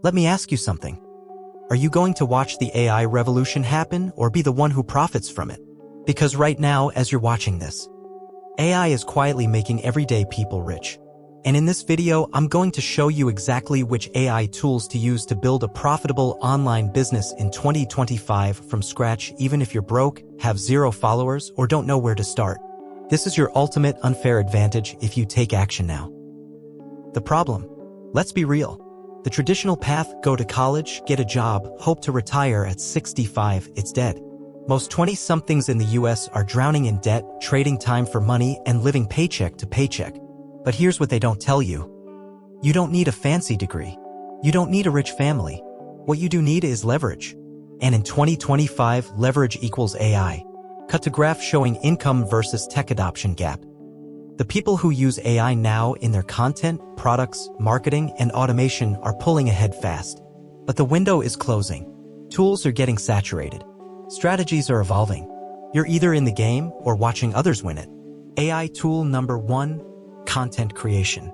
Let me ask you something. Are you going to watch the AI revolution happen or be the one who profits from it? Because right now, as you're watching this, AI is quietly making everyday people rich. And in this video, I'm going to show you exactly which AI tools to use to build a profitable online business in 2025 from scratch, even if you're broke, have 0 followers, or don't know where to start. This is your ultimate unfair advantage if you take action now. The problem? Let's be real. The traditional path, go to college, get a job, hope to retire at 65, it's dead. Most 20-somethings in the US are drowning in debt, trading time for money, and living paycheck to paycheck. But here's what they don't tell you. You don't need a fancy degree. You don't need a rich family. What you do need is leverage. And in 2025, leverage equals AI. Cut to graph showing income versus tech adoption gap. The people who use AI now in their content, products, marketing, and automation are pulling ahead fast. But the window is closing. Tools are getting saturated. Strategies are evolving. You're either in the game or watching others win it. AI tool number 1. Content creation.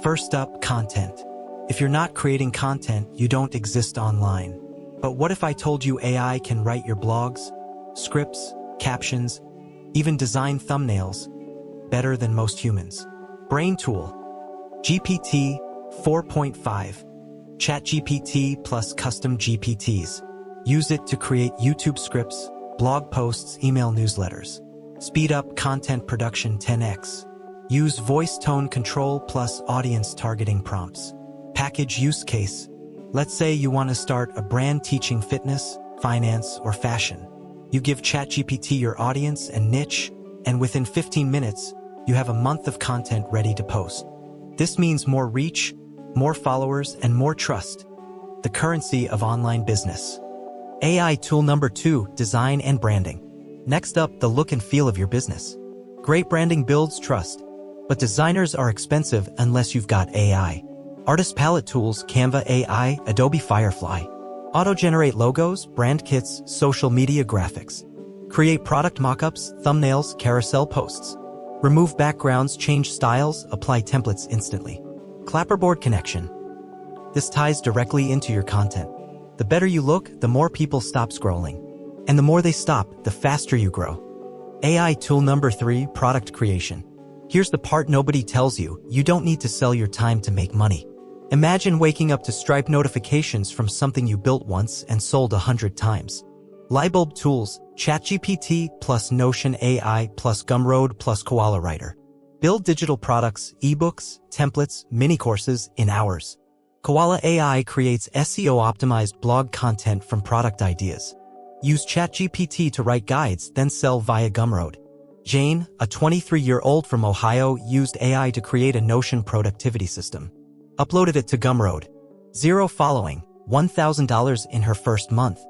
First up, content. If you're not creating content, you don't exist online. But what if I told you AI can write your blogs, scripts, captions, even design thumbnails better than most humans? Brain tool. GPT 4.5. ChatGPT plus custom GPTs. Use it to create YouTube scripts, blog posts, email newsletters. Speed up content production 10x. Use voice tone control plus audience targeting prompts. Package use case. Let's say you want to start a brand teaching fitness, finance, or fashion. You give ChatGPT your audience and niche, and within 15 minutes, you have a month of content ready to post. This means more reach, more followers, and more trust. The currency of online business. AI tool number 2, design and branding. Next up, the look and feel of your business. Great branding builds trust. But designers are expensive unless you've got AI. Artist palette tools, Canva AI, Adobe Firefly. Auto-generate logos, brand kits, social media graphics. Create product mockups, thumbnails, carousel posts. Remove backgrounds, change styles, apply templates instantly. Clapperboard connection. This ties directly into your content. The better you look, the more people stop scrolling. And the more they stop, the faster you grow. AI tool number 3, product creation. Here's the part nobody tells you. You don't need to sell your time to make money. Imagine waking up to Stripe notifications from something you built once and sold 100 times. Lightbulb tools, ChatGPT plus Notion AI plus Gumroad plus Koala Writer. Build digital products, ebooks, templates, mini courses in hours. Koala AI creates SEO-optimized blog content from product ideas. Use ChatGPT to write guides, then sell via Gumroad. Jane, a 23-year-old from Ohio, used AI to create a Notion productivity system. Uploaded it to Gumroad. 0 following, $1,000 in her first month.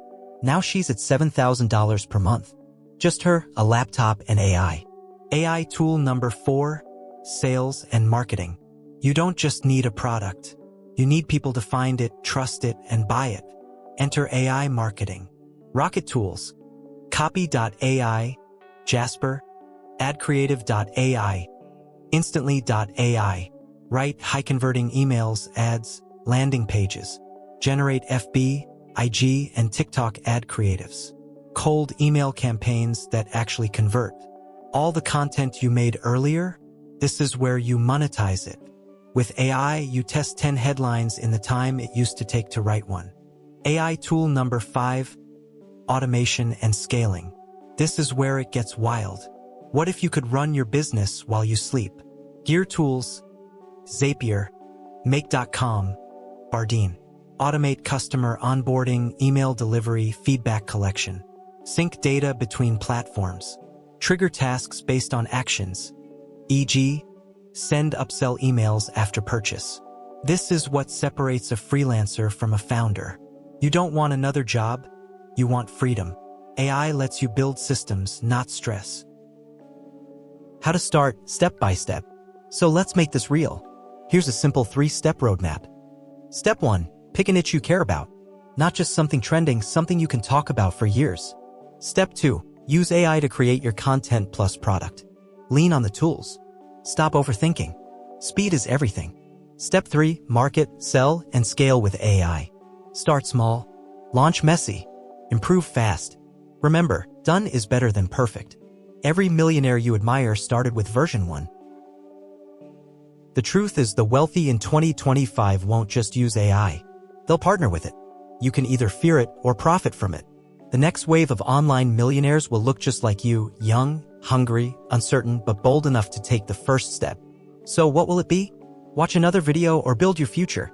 Now she's at $7,000 per month. Just her, a laptop, and AI. AI tool number 4, sales and marketing. You don't just need a product. You need people to find it, trust it, and buy it. Enter AI marketing. Rocket tools. Copy.ai, Jasper, AdCreative.ai, Instantly.ai. Write high-converting emails, ads, landing pages. Generate FB, IG, and TikTok ad creatives. Cold email campaigns that actually convert. All the content you made earlier, this is where you monetize it. With AI, you test 10 headlines in the time it used to take to write one. AI tool number 5, automation and scaling. This is where it gets wild. What if you could run your business while you sleep? Gear tools, Zapier, Make.com, Bardeen. Automate customer onboarding, email delivery, feedback collection. Sync data between platforms. Trigger tasks based on actions, e.g., send upsell emails after purchase. This is what separates a freelancer from a founder. You don't want another job, you want freedom. AI lets you build systems, not stress. How to start, step by step. So let's make this real. Here's a simple 3-step roadmap. Step 1. Pick a niche you care about. Not just something trending, something you can talk about for years. Step 2. Use AI to create your content plus product. Lean on the tools. Stop overthinking. Speed is everything. Step 3. Market, sell, and scale with AI. Start small, launch messy, improve fast. Remember, done is better than perfect. Every millionaire you admire started with version 1. The truth is, the wealthy in 2025 won't just use AI. They'll partner with it. You can either fear it or profit from it. The next wave of online millionaires will look just like you, young, hungry, uncertain, but bold enough to take the first step. So what will it be? Watch another video or build your future.